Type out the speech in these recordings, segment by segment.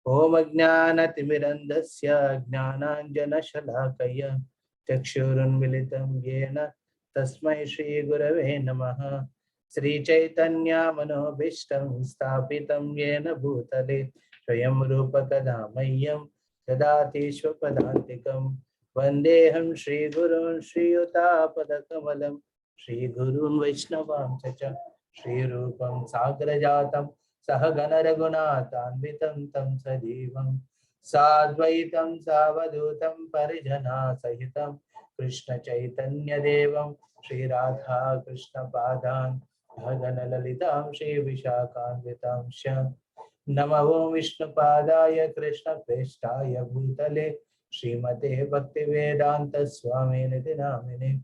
Om Ajnanatimirandasya Jnananjanashalakaya Chakshurunmilitam Yena Tasmai Shri Gurave Namaha. Sri Chaitanya Manobishtam Stapitam Yena Bhutale Swayam Rupa Kadamayyam Dadati Swapadantikam Vandeham Shri Gurun Shri Yuta Padakamalam Shri Gurun Vaishnavam Chacha Shri Rupam Sagrajatam Sahagana Raghunathanvitam tam Sadivam Sadvaitam Savadutam Parijana Sahitam Krishna Chaitanya Devam Shri Radha Krishna Padan Bhagana Lalitam Shri Vishakhanvitam Shyam Namo Vishnu Padaya Krishna Prestaya Bhutale Srimate Bhaktivedanta Swami Niti Namine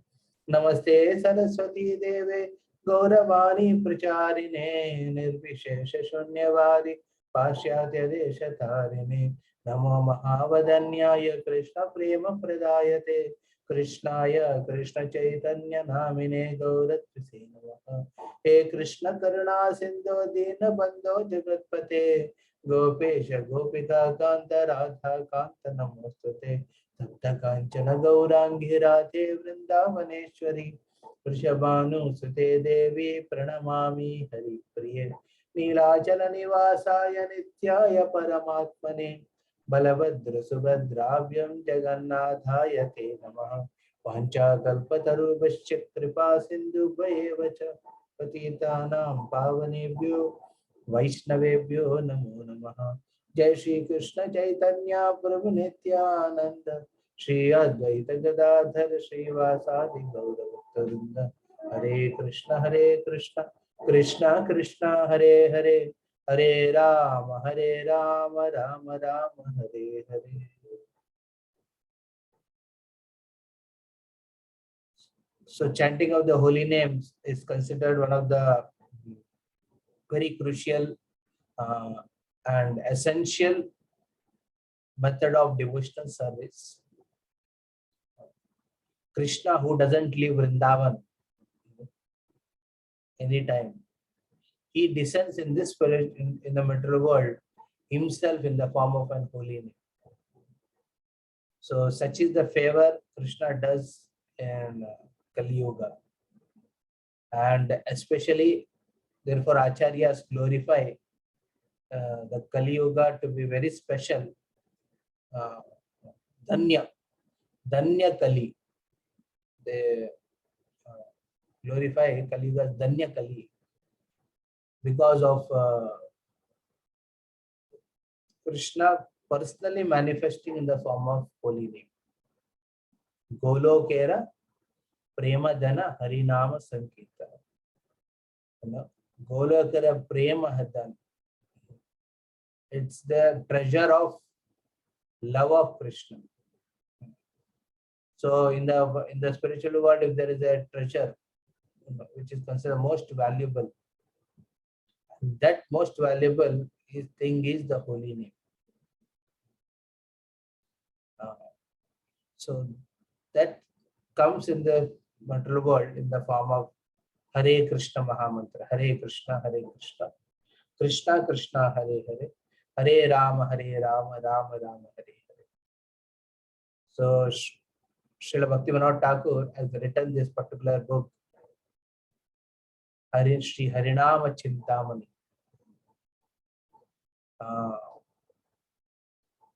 Namaste Saraswati Deve Gauravani Pracharine Nirvishesha Shunyavadi Pashyatya Deshatarine Namo Mahavadanyaya Krishna Prema Pradayate Krishnaya Krishna Chaitanya Namine Gauratrise Namaha. He Krishna Karuna Sindhu Dina Bandho Jagatpate Gopesha Gopika Kanta Radha Kanta Namostute Tapta Kanchana Gaurangi Radhe Vrindavaneshwari Vrishabhanu Sute Devi Pranamami Hari Priye Neelachala Nivasaya Nityaya Paramatmane Balabhadra Subhadrabhyam Jagannathaya Te Namaha Pancha Kalpatarubhasya Kripa Sindhu Bhayevacha Patitanam Pavanebhyo Vaishnavebhyo Namo Namaha. Jai Shri Krishna Chaitanya Prabhu Nityananda Shri Advaita Gadadhar Shri Vasadi Gauravatta Hare Krishna Krishna Krishna Hare Hare Hare Rama Rama Rama Hare Hare. So chanting of the holy names is considered one of the very crucial and essential method of devotional service. Krishna, who doesn't leave Vrindavan anytime, he descends in this spirit in the material world himself in the form of an holy name. So such is the favor Krishna does in Kali Yuga, and especially therefore Acharyas glorify the Kali Yuga to be very special. Danya Kali. They glorify Kali Yuga as Danya Kali because of Krishna personally manifesting in the form of holy name. Golokera Prema Dana Harinama Sankirtana. Golokera Prema Hadan. It's the treasure of love of Krishna. So in the spiritual world, if there is a treasure which is considered most valuable, that most valuable thing is the holy name. So that comes in the material world in the form of Hare Krishna Mahamantra. Hare Krishna, Krishna Krishna, Hare Hare, Hare Rama, Rama Rama, Hare Hare. So Srila Bhaktivinoda Thakur has written this particular book, Shri Harinaam Cintamani.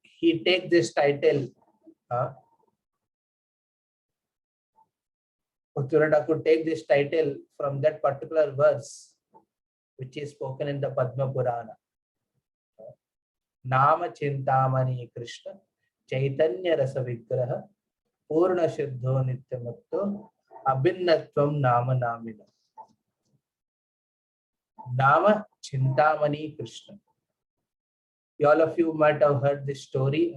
He takes this title. Bhaktivinoda could take this title from that particular verse which is spoken in the Padma Purana. Nama Cintamani Krishna Chaitanya Rasa Vigraha Purna Shuddho Nityamatto Abhinnatvam Nama Namina. Nama Cintamani Krishna. All of you might have heard this story.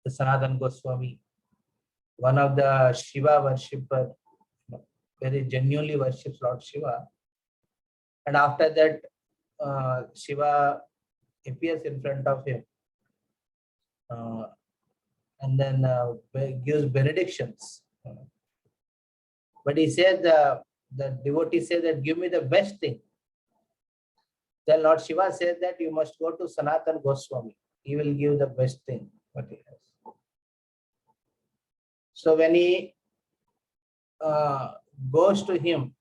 The Sanatana Goswami, one of the Shiva worshipper, very genuinely worships Lord Shiva. And after that, Shiva appears in front of him and then gives benedictions. But he said, the devotee said that give me the best thing. Then Lord Shiva says that you must go to Sanatan Goswami. He will give the best thing what he has. So when he goes to him,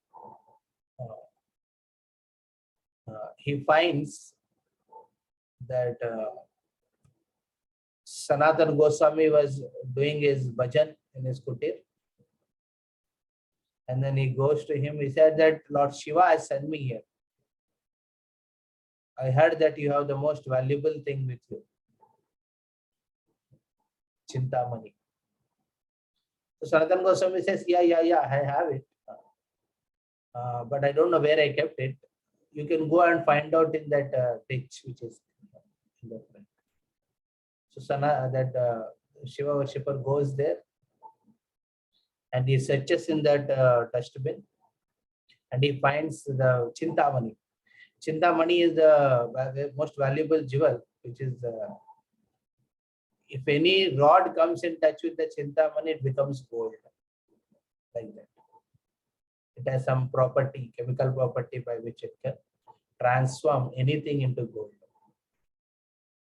he finds that Sanatan Goswami was doing his bhajan in his kutir. And then he goes to him. He said that Lord Shiva has sent me here. I heard that you have the most valuable thing with you, Cintamani. So Sanatan Goswami says, yeah, I have it. But I don't know where I kept it. You can go and find out in that ditch, which is in the front. So Shiva worshipper goes there and he searches in that dustbin and he finds the Cintamani. Cintamani is the most valuable jewel, which is if any rod comes in touch with the Cintamani, it becomes gold. Like that. It has some property, chemical property by which it can transform anything into gold.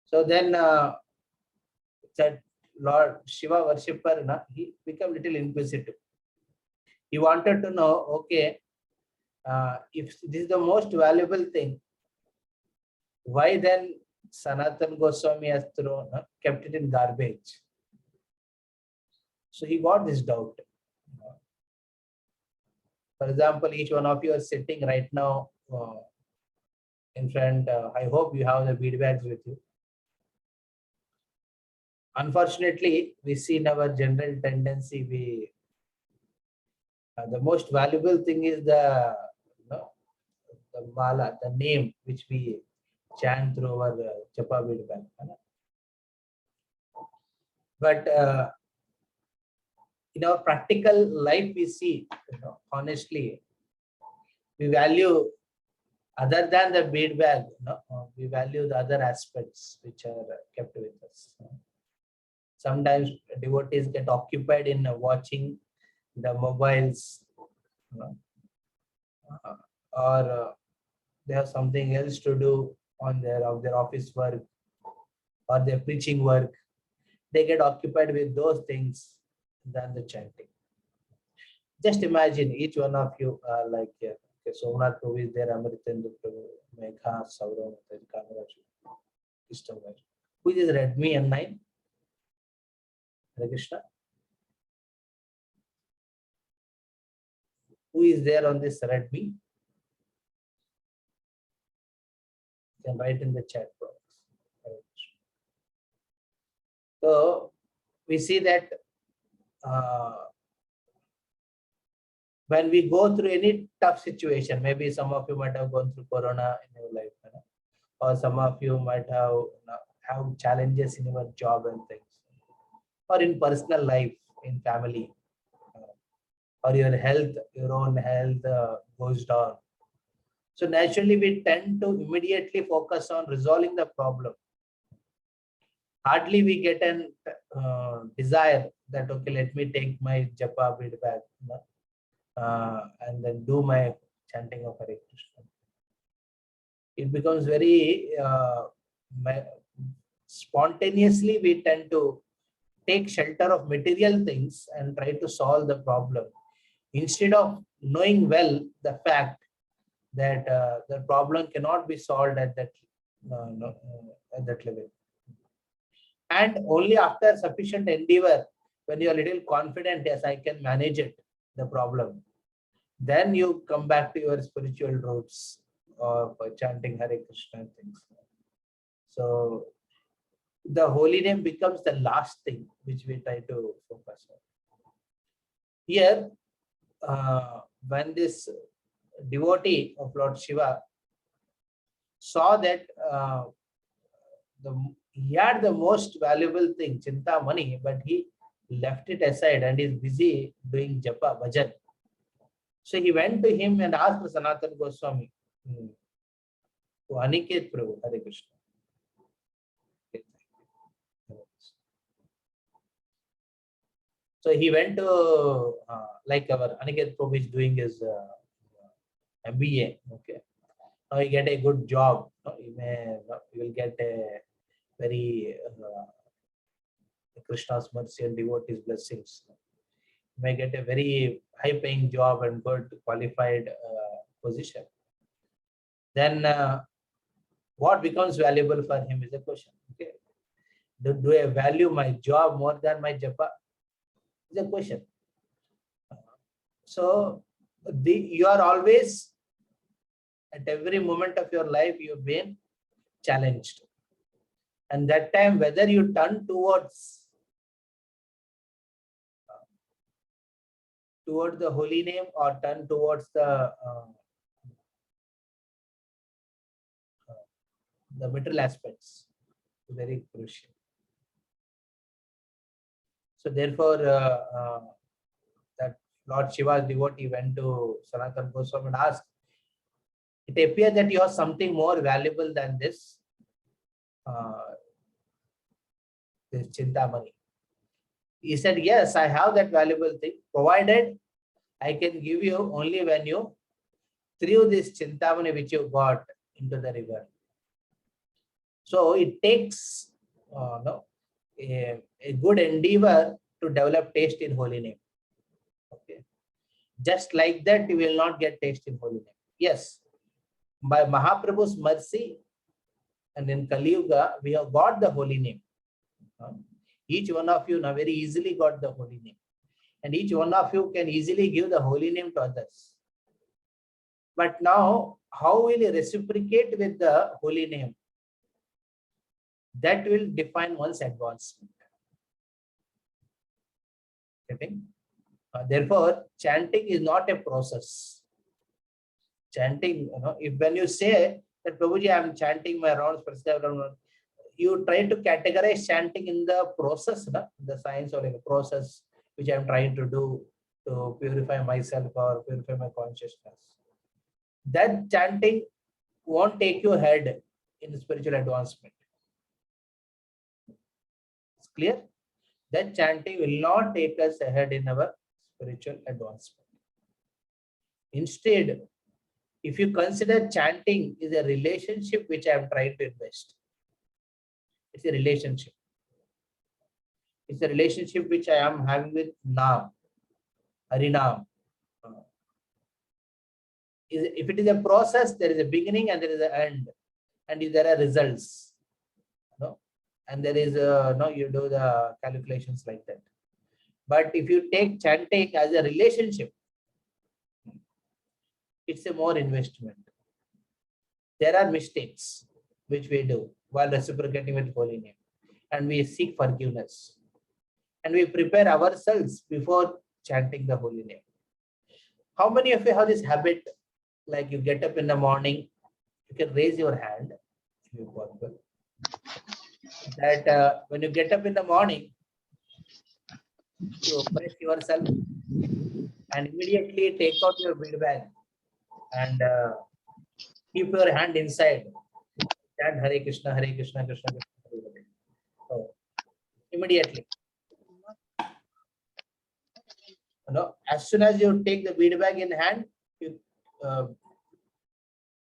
So then that Lord Shiva worshipper, he became little inquisitive. He wanted to know, okay, if this is the most valuable thing, why then Sanatan Goswami has kept it in garbage? So he got this doubt. For example, each one of you are sitting right now in front. I hope you have the bead bags with you. Unfortunately, we see in our general tendency, the most valuable thing is the mala, the name which we chant through our japa bead bag. But in our practical life, we see, honestly, we value other than the bead bag, we value the other aspects which are kept with us. Sometimes devotees get occupied in watching the mobiles, or they have something else to do on their office work or their preaching work. They get occupied with those things than the chanting. Just imagine each one of you like Somnath Prabhu is there, Amritendra Prabhu, Megha, Saurav, Kamaraj, Krishna. Who is Redmi N9? Hare Krishna. Who is there on this Redmi? You can write in the chat box. So we see that when we go through any tough situation, maybe some of you might have gone through Corona in your life, or some of you might have challenges in your job and things, or in personal life, in family, or your health, your own health goes down. So naturally, we tend to immediately focus on resolving the problem. Hardly we get an desire that, okay, let me take my japa bead bag and then do my chanting of Hare Krishna. It becomes very spontaneously, we tend to take shelter of material things and try to solve the problem, instead of knowing well the fact that the problem cannot be solved at that level. And only after sufficient endeavor, when you are little confident, yes, I can manage it, the problem, then you come back to your spiritual roots of chanting Hare Krishna and things. So the holy name becomes the last thing which we try to focus on. Here, when this devotee of Lord Shiva saw that he had the most valuable thing, Cintamani, but he left it aside and is busy doing japa, bhajan. So he went to him and asked Sanatan Goswami, to Aniket Prabhu, Hare Krishna. So he went to, like our Aniket Prabhu is doing his MBA, okay. Now you get a good job. You will get a very Krishna's mercy and devotees blessings. You may get a very high-paying job and good qualified position. Then what becomes valuable for him is a question. Okay, do I value my job more than my japa? Is a question. So you are always, at every moment of your life, you've been challenged. And that time, whether you turn towards the holy name or turn towards the material aspects, very crucial. So therefore, that Lord Shiva's devotee went to Sanatana Goswami and asked, it appears that you have something more valuable than this Cintamani. He said, yes, I have that valuable thing, provided I can give you only when you threw this Cintamani which you got into the river. So it takes a good endeavor to develop taste in holy name. Okay. Just like that, you will not get taste in holy name. Yes, by Mahaprabhu's mercy and in Kali Yuga, we have got the holy name. Each one of you now very easily got the holy name. And each one of you can easily give the holy name to others. But now, how will you reciprocate with the holy name? That will define one's advancement. Okay? Therefore, chanting is not a process. Chanting, if when you say that Prabhuji, I am chanting my rounds, you try to categorize chanting in the process, the science or in the process which I am trying to do to purify myself or purify my consciousness. That chanting won't take you ahead in spiritual advancement. It's clear? That chanting will not take us ahead in our spiritual advancement. Instead, if you consider chanting is a relationship which I am trying to invest, it's a relationship. It's a relationship which I am having with Naam, Harinaam. If it is a process, there is a beginning and there is an end, and if there are results, and there is you do the calculations like that. But if you take chanting as a relationship, it's a more investment. There are mistakes which we do while reciprocating with holy name, and we seek forgiveness, and we prepare ourselves before chanting the holy name. How many of you have this habit, like you get up in the morning, you can raise your hand if you possible, that when you get up in the morning, you press yourself and immediately take out your bead bag and keep your hand inside. Chant Hare Krishna, Hare Krishna, Krishna Krishna, Hare Hare. So, immediately. As soon as you take the bead bag in hand, you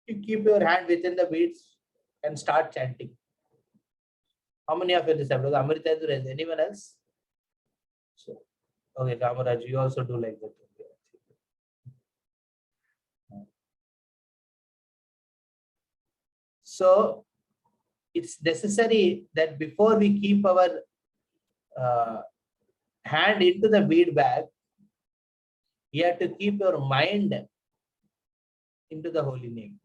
keep your hand within the beads and start chanting. How many of you this have? Amrita, is anyone else? So, okay, Kamaraj, you also do like that. So, it's necessary that before we keep our hand into the bead bag, you have to keep your mind into the holy name.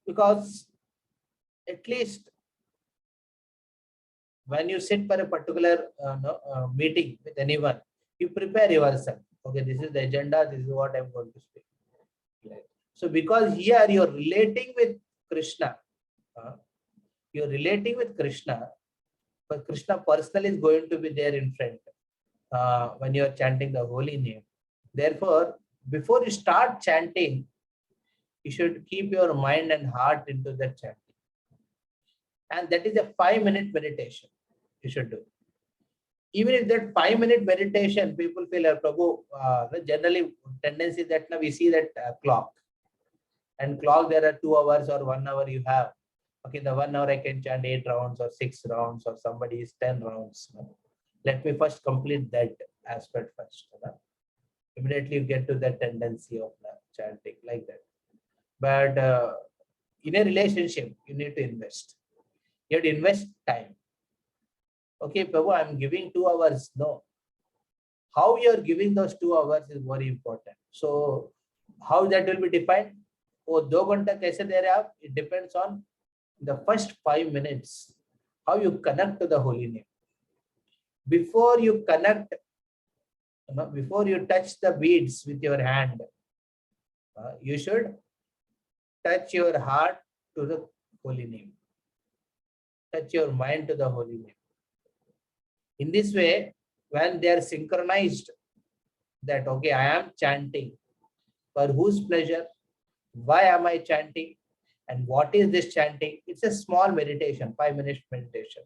Because at least when you sit for a particular meeting with anyone, you prepare yourself. Okay, this is the agenda, this is what I'm going to speak. Right. So because here you're relating with Krishna, but Krishna personally is going to be there in front when you're chanting the holy name. Therefore, before you start chanting, you should keep your mind and heart into the chanting. And that is a 5-minute meditation you should do. Even if that 5-minute meditation, people feel, Prabhu, generally tendency that now we see that clock. And clock, there are 2 hours or 1 hour you have. Okay, the 1 hour I can chant 8 rounds or 6 rounds, or somebody is 10 rounds. Let me first complete that aspect first. Immediately you get to that tendency of chanting like that. But in a relationship, you need to invest. You have to invest time. Okay, Prabhu, I'm giving 2 hours. No. How you are giving those 2 hours is very important. So how that will be defined? वो 2 घंटा कैसे दे रहे हैं आप? It depends on the first 5 minutes, how you connect to the holy name. Before you connect, before you touch the beads with your hand, you should touch your heart to the holy name. Touch your mind to the holy name. In this way, when they are synchronized, that, okay, I am chanting. For whose pleasure? Why am I chanting? And what is this chanting? It's a small meditation, 5-minute meditation.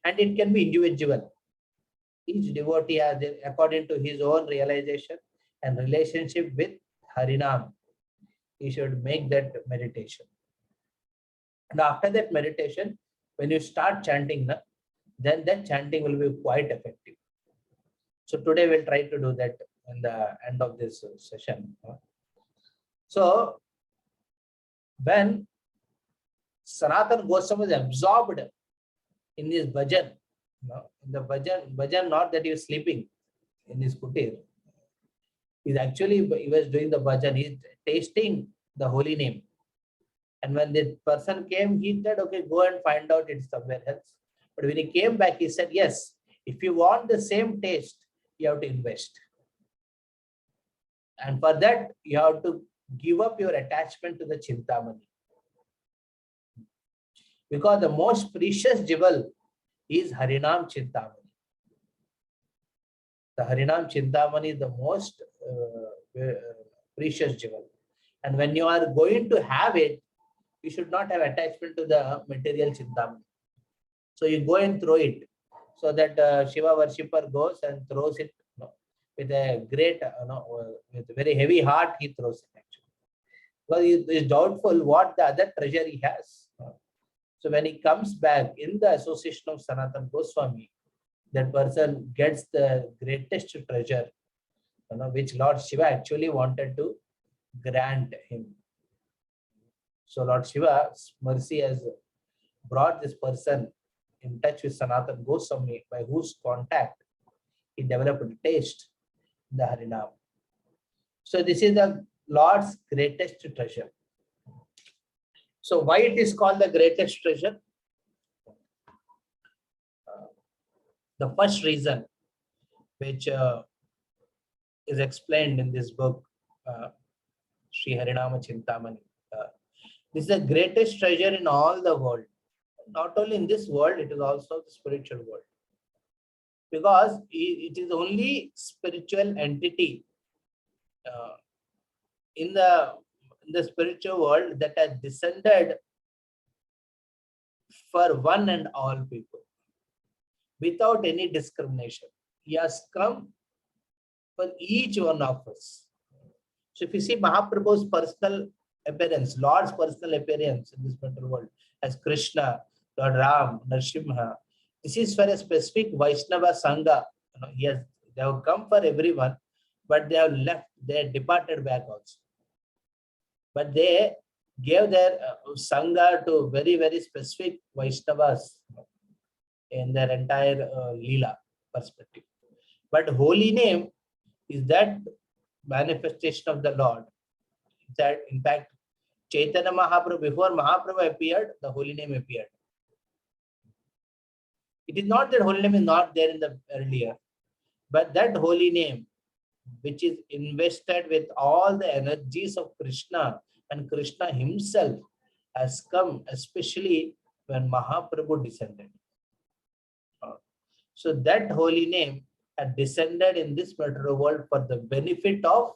And it can be individual. Each devotee has, according to his own realization and relationship with Harinaam, he should make that meditation. And after that meditation, when you start chanting, then that chanting will be quite effective. So today we'll try to do that in the end of this session. So when Sanatana Goswami is absorbed in his bhajan, in the bhajan, not that he was sleeping in his kutir. He was doing the bhajan, he's tasting the holy name. And when the person came, he said, okay, go and find out it's somewhere else. But when he came back, he said, yes, if you want the same taste, you have to invest. And for that, you have to give up your attachment to the Cintamani. Because the most precious jewel is Harinaam Cintamani. The Harinaam Cintamani is the most precious jewel. And when you are going to have it, you should not have attachment to the material Cintamani. So you go and throw it. So that Shiva worshipper goes and throws it with a great, with a very heavy heart, he throws it actually. Because he is doubtful what the other treasure he has. So when he comes back in the association of Sanatana Goswami, that person gets the greatest treasure, which Lord Shiva actually wanted to grant him. So Lord Shiva's mercy has brought this person in touch with Sanatana Goswami, by whose contact he developed a taste in the Harinaam. So this is the Lord's greatest treasure. So why it is called the greatest treasure? The first reason, which is explained in this book, Sri Harinama Cintamani. This is the greatest treasure in all the world. Not only in this world, it is also the spiritual world. Because it is only spiritual entity in the spiritual world that has descended for one and all people, without any discrimination. He has come for each one of us. So if you see Mahaprabhu's personal appearance, Lord's personal appearance in this material world as Krishna, Lord Ram, Narsimha, this is for a specific Vaishnava Sangha. They have come for everyone, but they have left, they have departed back also. But they gave their Sangha to very, very specific Vaishnavas in their entire Leela perspective. But holy name is that manifestation of the Lord. That in fact, Chaitanya Mahaprabhu, before Mahaprabhu appeared, the holy name appeared. It is not that holy name is not there in the earlier, but that holy name, which is invested with all the energies of Krishna, and Krishna himself has come, especially when Mahaprabhu descended. So that holy name had descended in this material world for the benefit of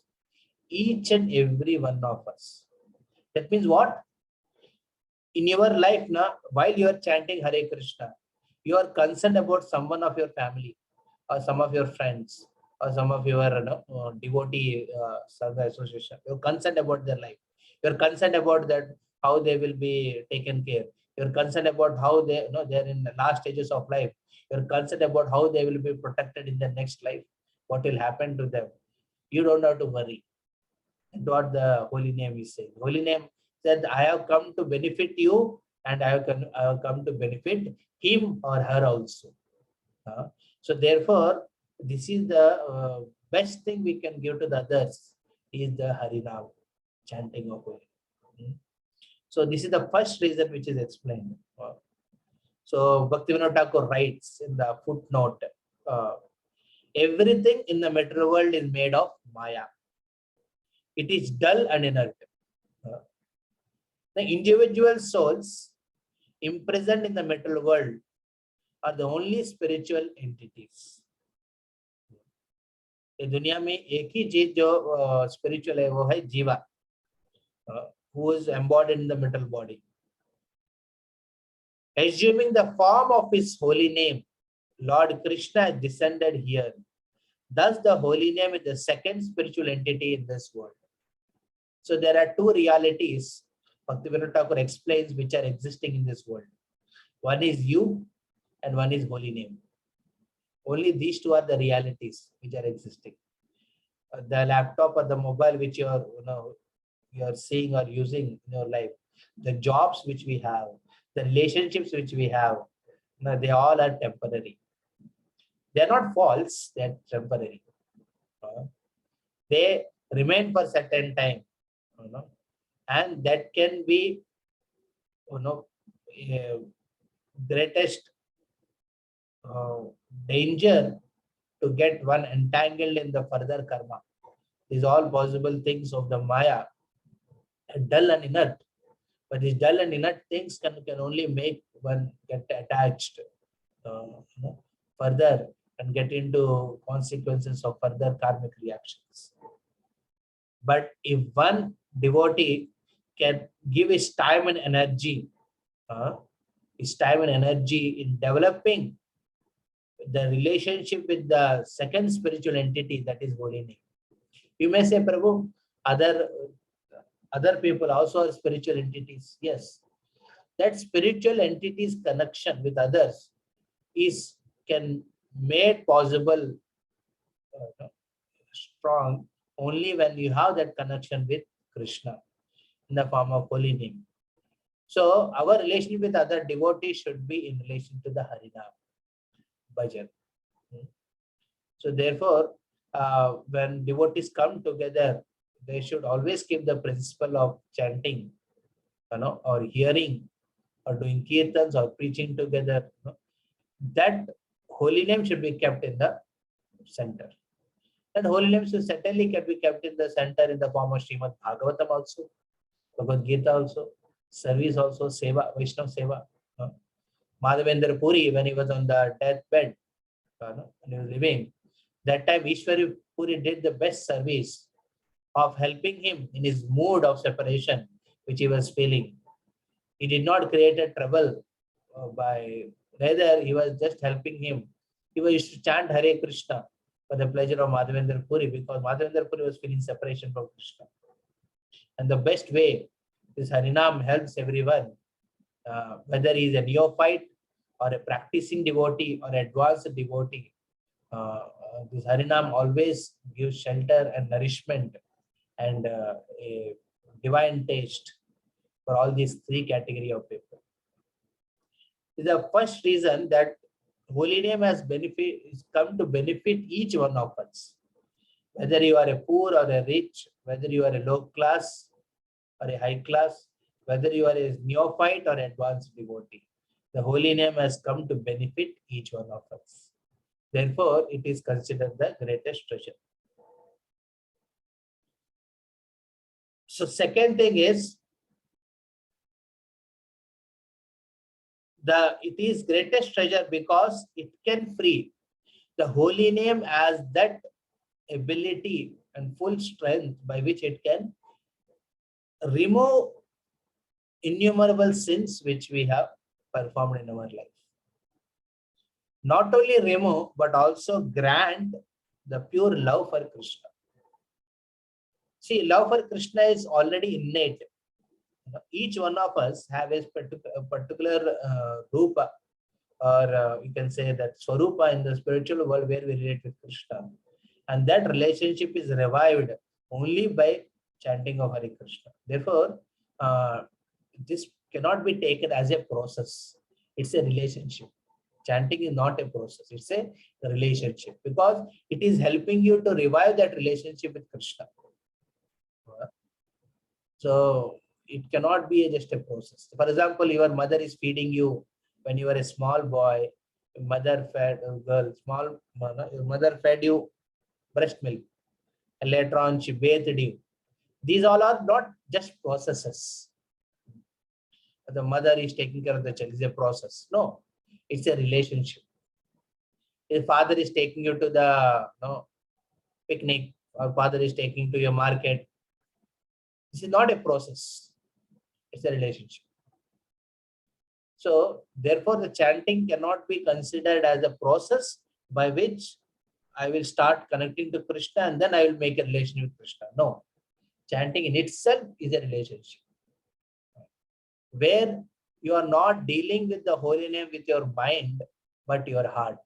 each and every one of us. That means what? In your life now, while you are chanting Hare Krishna, you are concerned about someone of your family, or some of your friends, or some of your devotee Sangha association. You're concerned about their life. You're concerned about that, how they will be taken care. You're concerned about how they, they're in the last stages of life. You're concerned about how they will be protected in the next life. What will happen to them? You don't have to worry. That's what the holy name is saying. Holy name said, I have come to benefit you, and I have come to benefit him or her also. So therefore, this is the best thing we can give to the others, is the Harinam, chanting of holy. So this is the first reason which is explained. So Bhaktivinoda Thakur writes in the footnote, everything in the material world is made of Maya. It is dull and inert. The individual souls imprisoned in the material world are the only spiritual entities. ये दुनिया में एक ही चीज जो spiritual है वो है जीवा, who is embodied in the material body. Assuming the form of his holy name, Lord Krishna has descended here. Thus, the holy name is the second spiritual entity in this world. So there are two realities Bhaktivinoda Thakur explains which are existing in this world. One is you, and one is holy name. Only these two are the realities which are existing. The laptop or the mobile which you are seeing or using in your life, the jobs which we have, the relationships which we have, they all are temporary. They are not false, they are temporary. They remain for certain time, and that can be, greatest danger to get one entangled in the further karma. These all possible things of the Maya are dull and inert. But these dull and inert things can only make one get attached further and get into consequences of further karmic reactions. But if one devotee can give his time and energy, in developing the relationship with the second spiritual entity, that is holy name. You may say, Prabhu, other people also are spiritual entities. Yes, that spiritual entity's connection with others is can made possible strong only when you have that connection with Krishna in the form of holy name. So our relationship with other devotees should be in relation to the Harinam bhajan. So therefore, when devotees come together, they should always keep the principle of chanting, or hearing, or doing kirtans, or preaching together. That holy name should be kept in the center. And holy name should certainly be kept in the center in the form of Srimad Bhagavatam also, Bhagavad Gita also, service also, Seva, Vaishnava Seva. Madhavendra Puri, when he was on the deathbed, when he was living, that time Ishwari Puri did the best service of helping him in his mood of separation, which he was feeling. He did not create a trouble rather he was just helping him. He was used to chant Hare Krishna for the pleasure of Madhavendra Puri, because Madhavendra Puri was feeling separation from Krishna. And the best way this Harinam helps everyone, whether he is a neophyte or a practicing devotee or advanced devotee. This Harinam always gives shelter and nourishment and a divine taste for all these three categories of people. This is the first reason that holy name has come to benefit each one of us. Whether you are a poor or a rich, whether you are a low class or a high class, whether you are a neophyte or advanced devotee, the holy name has come to benefit each one of us. Therefore, it is considered the greatest treasure. So second thing is, it is greatest treasure because it can free. The holy name has that ability and full strength by which it can remove innumerable sins which we have performed in our life. not only remove, but also grant the pure love for Krishna. See, love for Krishna is already innate. Each one of us have a particular rupa, or you can say that swarupa in the spiritual world where we relate with Krishna. And that relationship is revived only by chanting of Hare Krishna. Therefore, this cannot be taken as a process. It's a relationship. Chanting is not a process. It's a relationship because it is helping you to revive that relationship with Krishna. So it cannot be just a process. For example, your mother is feeding you when you were a small boy. Your mother fed a girl, your mother fed you breast milk, and later on she bathed you. These all are not just processes. The mother is taking care of the child. It's a process. No, it's a relationship. If father is taking you to the picnic, or father is taking to your market, this is not a process. It's a relationship. So therefore, the chanting cannot be considered as a process by which I will start connecting to Krishna and then I will make a relation with Krishna. No, chanting in itself is a relationship where you are not dealing with the holy name with your mind, but your heart.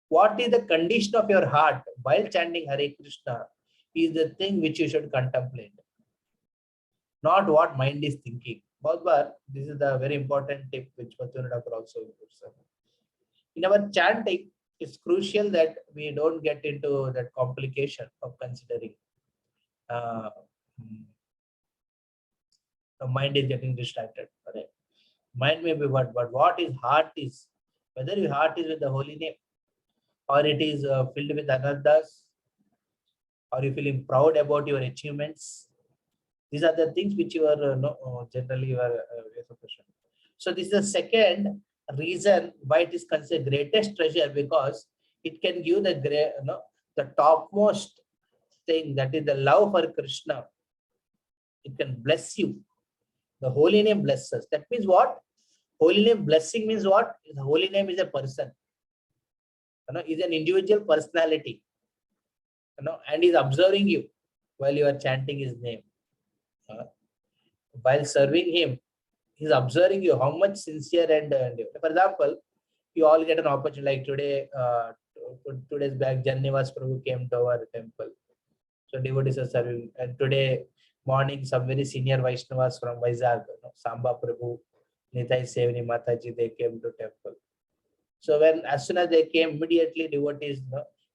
What is the condition of your heart while chanting Hare Krishna is the thing which you should contemplate, not what mind is thinking. Bhagavad, this is the very important tip which Bhaktivinoda also gives. In our chanting, it's crucial that we don't get into that complication of considering the mind is getting distracted. Right? Mind may be what, but what is heart is, whether your heart is with the holy name or it is filled with anarthas, or you feeling proud about your achievements. These are the things which you are generally you are so this is the second reason why it is considered greatest treasure, because it can give the the topmost thing, that is the love for Krishna. It can bless you. The holy name blesses. That means what? Holy name blessing means what? The holy name is a person. Is an individual personality. And is observing you while you are chanting his name. While serving him, he's observing you how much sincere and for example, you all get an opportunity like today, 2 days back, Jannivas Prabhu came to our temple. So devotees are serving. And today morning, some very senior Vaishnavas from Vizag, Samba Prabhu, Nitai Sevani Mataji, they came to temple. So as soon as they came, immediately devotees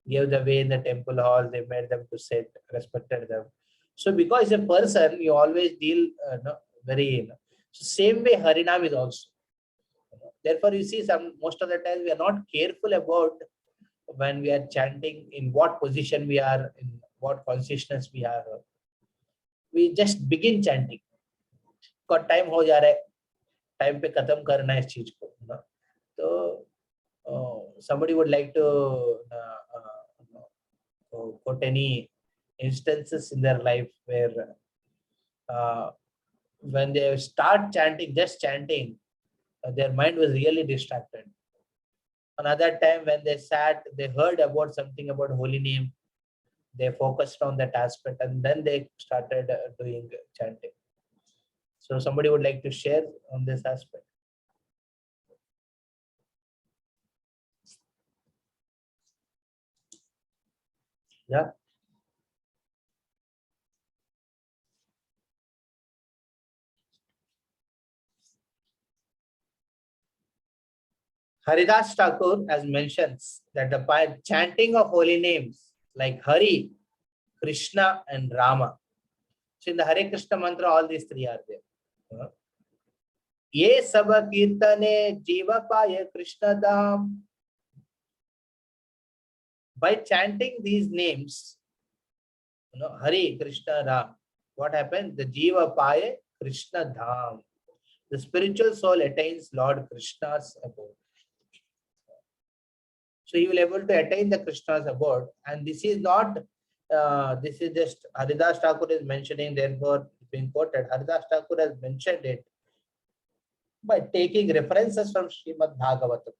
gave the way in the temple hall. They made them to sit, respected them. So because a person, you always deal very. So same way Harinaam is also. Therefore, you see, most of the time we are not careful about when we are chanting, in what position we are, in what consciousness we are. We just begin chanting. Because time हो जा रहा है, time पे खत्म करना है इस चीज को. तो somebody would like to put any instances in their life where when they start chanting, just chanting, their mind was really distracted. Another time when they sat, they heard about something about holy name, they focused on that aspect, and then they started doing chanting. So somebody would like to share on this aspect. Yeah. Haridas Thakur has mentions that the chanting of holy names like Hari, Krishna, and Rama. So in the Hare Krishna mantra, all these three are there. Ye saba kirtane jiva paye Krishna dham. By chanting these names, Hari, Krishna, Ram, what happens? The jiva paye Krishna dham. The spiritual soul attains Lord Krishna's abode. So he will be able to attain the Krishna's abode. And this is not, this is just Haridas Thakur is mentioning, therefore being quoted. Haridas Thakur has mentioned it by taking references from Srimad Bhagavatam.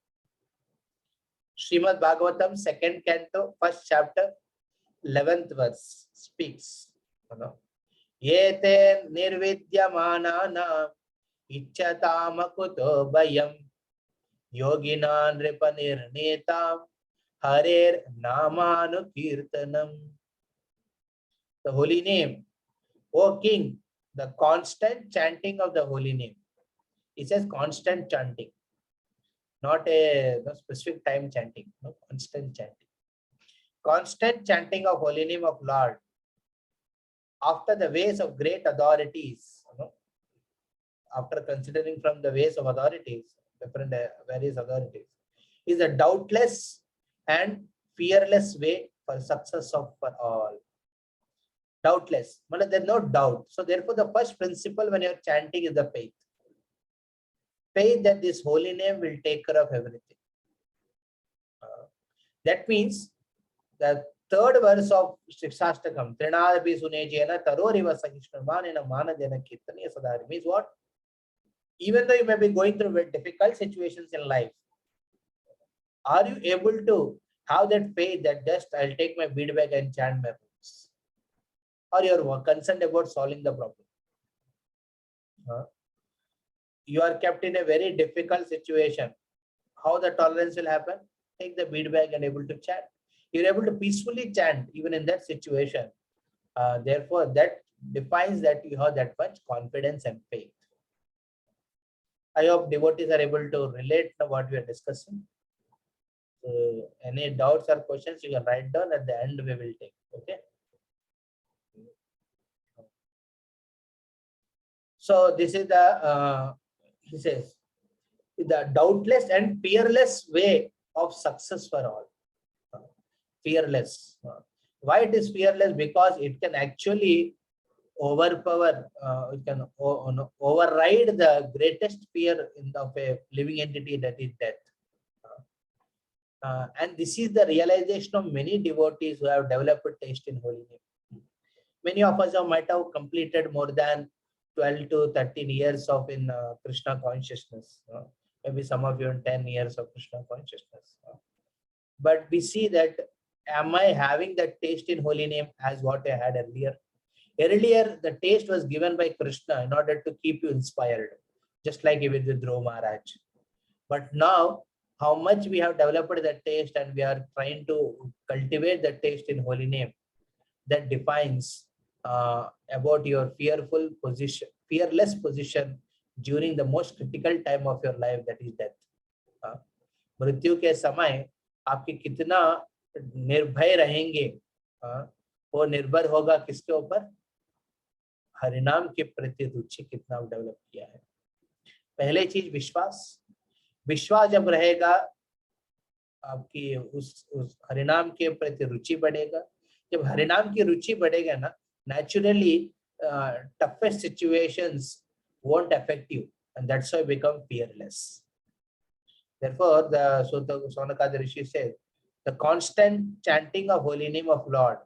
Srimad Bhagavatam, second canto, first chapter, 11th verse speaks. Yete nirvidyamana ichchatamakutto bayam yogina nripanirnetam harer namanu kirtanam. The holy name, O king, the constant chanting of the holy name. It says constant chanting, not a specific time chanting, no, constant chanting. Constant chanting of holy name of Lord after the ways of great authorities, after considering from the ways of authorities, different various authorities, is a doubtless and fearless way for success of for all. Doubtless, but there's no doubt. So therefore, the first principle when you're chanting is the faith. Faith that this holy name will take care of everything. That means the third verse of Shikshastakam, Trinadapi Sunejena Taroriva Sahishnamanena Manadena Kirtaniya Sadhari, means what? Even though you may be going through very difficult situations in life, are you able to have that faith that just I'll take my bead bag and chant my books? Or you're concerned about solving the problem? You are kept in a very difficult situation. How the tolerance will happen? Take the bead bag and able to chant. You're able to peacefully chant even in that situation. Therefore, that defines that you have that much confidence and faith. I hope devotees are able to relate to what we are discussing. So, any doubts or questions you can write down. At the end we will take. Okay. So this is the he says the doubtless and fearless way of success for all. Fearless. Why it is fearless? Because it can actually overpower, it can override the greatest fear of a living entity, that is death. And this is the realization of many devotees who have developed taste in holy name. Many of us might have completed more than 12 to 13 years of in Krishna consciousness. Maybe some of you in 10 years of Krishna consciousness. But we see that, am I having that taste in holy name as what I had earlier? Earlier, the taste was given by Krishna in order to keep you inspired, just like even with Dhruva Maharaj. But now, how much we have developed that taste and we are trying to cultivate that taste in holy name, that defines about your fearless position during the most critical time of your life, that is death. मृत्यु के समय आपके कितना निर्भय रहेंगे, वो निर्भर होगा किसके ऊपर? हरिनाम के प्रति रुचि कितना डेवलप किया है. पहले चीज विश्वास. विश्वास जब रहेगा, आपकी उस हरिनाम के प्रति रुचि बढ़ेगा. जब हरिनाम की रुचि बढ़ेगा ना, naturally toughest situations won't affect you, and that's why you become fearless. Therefore, the Sonakad Rishi says, the constant chanting of holy name of Lord,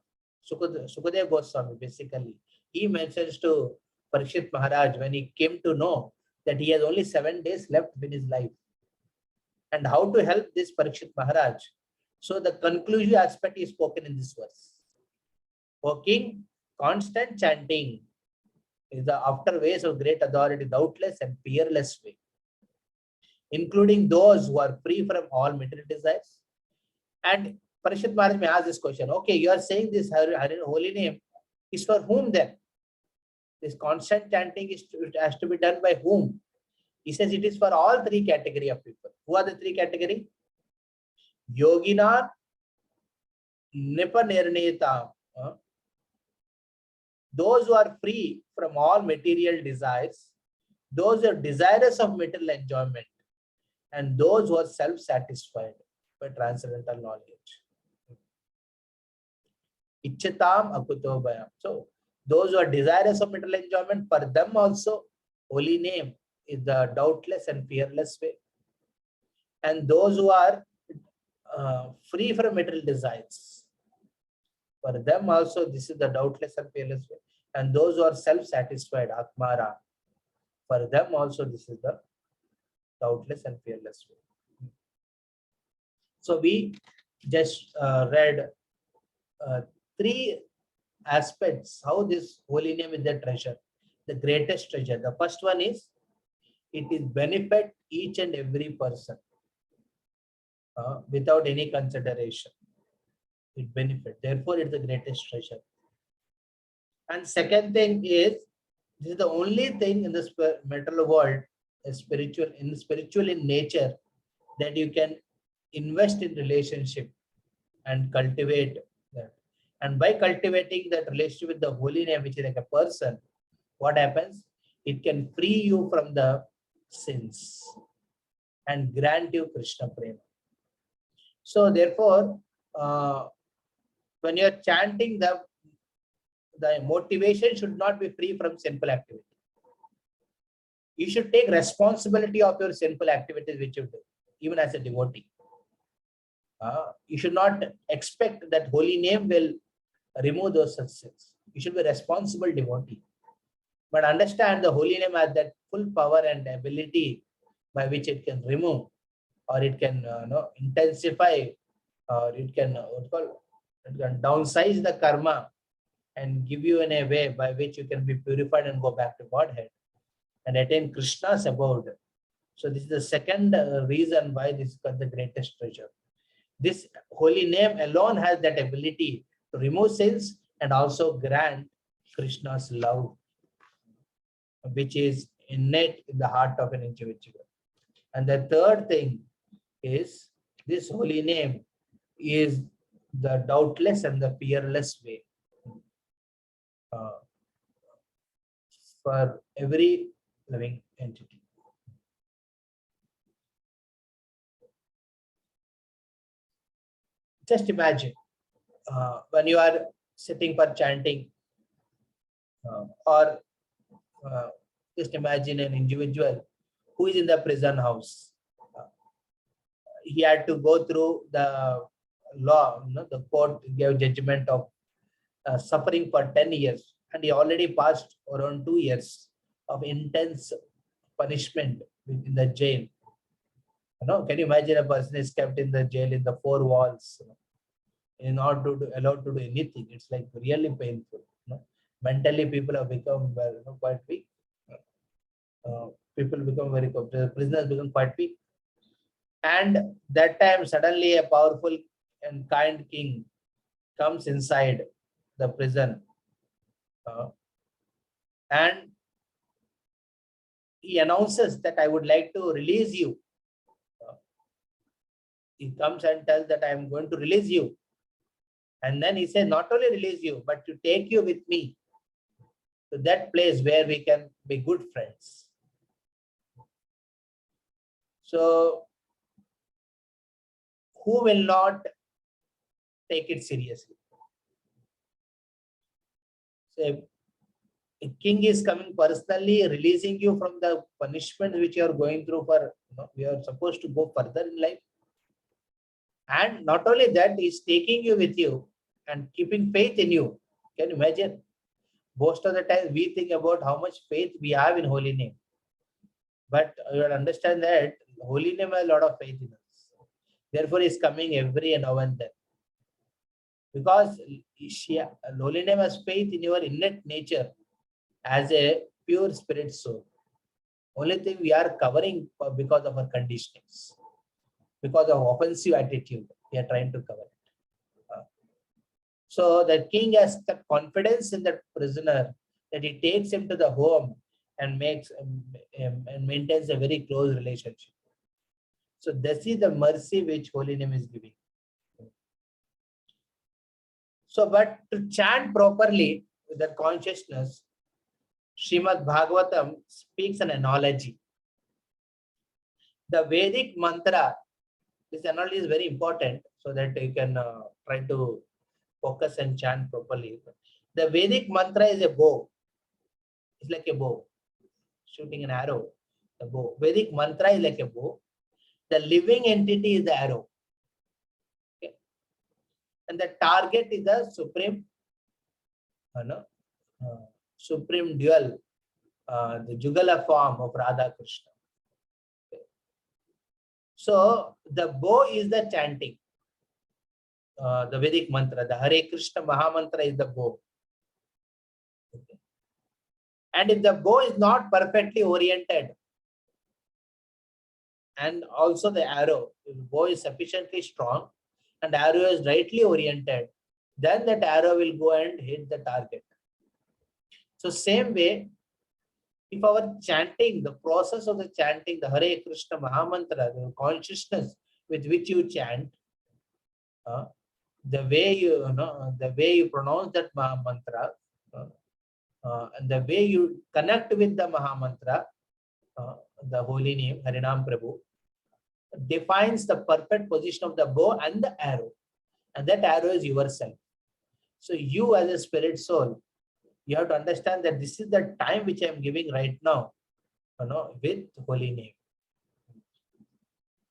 Sukadev Goswami, basically, he mentions to Parikshit Maharaj when he came to know that he has only 7 days left in his life. And how to help this Parikshit Maharaj? So the conclusive aspect is spoken in this verse. O king, constant chanting is the after ways of great authority, doubtless and fearless way, including those who are free from all material desires. And Parikshit Maharaj may ask this question, okay, you are saying this holy name is for whom then? This constant chanting has to be done by whom? He says it is for all 3 category of people. Who are the 3 category? Yogina Nipanirneta. Those who are free from all material desires, those who are desirous of material enjoyment, and those who are self-satisfied by transcendental knowledge. Ichchatam akuto bhayam. So those who are desirous of material enjoyment, for them also holy name is the doubtless and fearless way. And those who are free from material desires, for them also this is the doubtless and fearless way. And those who are self-satisfied, Atmara, for them also this is the doubtless and fearless way. So we just read three aspects how this holy name is the treasure, the greatest treasure. The first one is it is benefit each and every person without any consideration. It benefit. Therefore, it's the greatest treasure. And second thing is this is the only thing in this material world, spiritual in nature, that you can invest in relationship and cultivate that. And by cultivating that relationship with the holy name, which is like a person, what happens? It can free you from the sins and grant you Krishna Prema. So therefore, when you're chanting, the motivation should not be free from sinful activity. You should take responsibility of your sinful activities which you do, even as a devotee. You should not expect that holy name will remove those such sins. You should be a responsible devotee. But understand the holy name has that full power and ability by which it can remove, or it can intensify, or it can it can downsize the karma and give you in a way by which you can be purified and go back to Godhead and attain Krishna's abode. So this is the second reason why this is the greatest treasure. This holy name alone has that ability to remove sins and also grant Krishna's love, which is innate in the heart of an individual. And the third thing is this holy name is the doubtless and the fearless way for every living entity. Just imagine when you are sitting for chanting, or just imagine an individual who is in the prison house. He had to go through the law, the court gave judgment of suffering for 10 years, and he already passed around 2 years of intense punishment in the jail. Can you imagine a person is kept in the jail in the four walls, in order to allowed to do anything? It's like really painful. Mentally, people have become quite weak. People become prisoners become quite weak. And that time, suddenly a powerful and kind king comes inside the prison, and he announces that I would like to release you. He comes and tells that I am going to release you. And then he says, not only release you, but to take you with me to that place where we can be good friends. So, who will not take it seriously? So, a king is coming personally, releasing you from the punishment which you are going through for, we are supposed to go further in life. And not only that, he is taking you with you and keeping faith in you. Can you imagine? Most of the time we think about how much faith we have in holy name. But you will understand that holy name has a lot of faith in us. Therefore, he is coming every now and then. Because holy name has faith in your innate nature as a pure spirit soul. Only thing we are covering because of our conditionings, because of offensive attitude, we are trying to cover it. So the king has the confidence in the prisoner that he takes him to the home and makes and maintains a very close relationship. So this is the mercy which holy name is giving. So, but to chant properly with that consciousness, Srimad Bhagavatam speaks an analogy. The Vedic mantra, this analogy is very important so that you can try to focus and chant properly. The Vedic mantra is a bow. It's like a bow, shooting an arrow. The bow. Vedic mantra is like a bow. The living entity is the arrow. Okay. And the target is the supreme, supreme dual, the Jugala form of Radha Krishna. Okay. So the bow is the chanting, the Vedic mantra. The Hare Krishna Mahamantra is the bow. Okay. And if the bow is not perfectly oriented, and also the arrow, if the bow is sufficiently strong and arrow is rightly oriented, then that arrow will go and hit the target. So same way, if our chanting, the process of the chanting, the Hare Krishna Mahamantra, the consciousness with which you chant, the way the way you pronounce that Mahamantra, and the way you connect with the Mahamantra, the holy name, Harinaam Prabhu, defines the perfect position of the bow and the arrow. And that arrow is yourself. So you as a spirit soul, you have to understand that this is the time which I am giving right now, with holy name.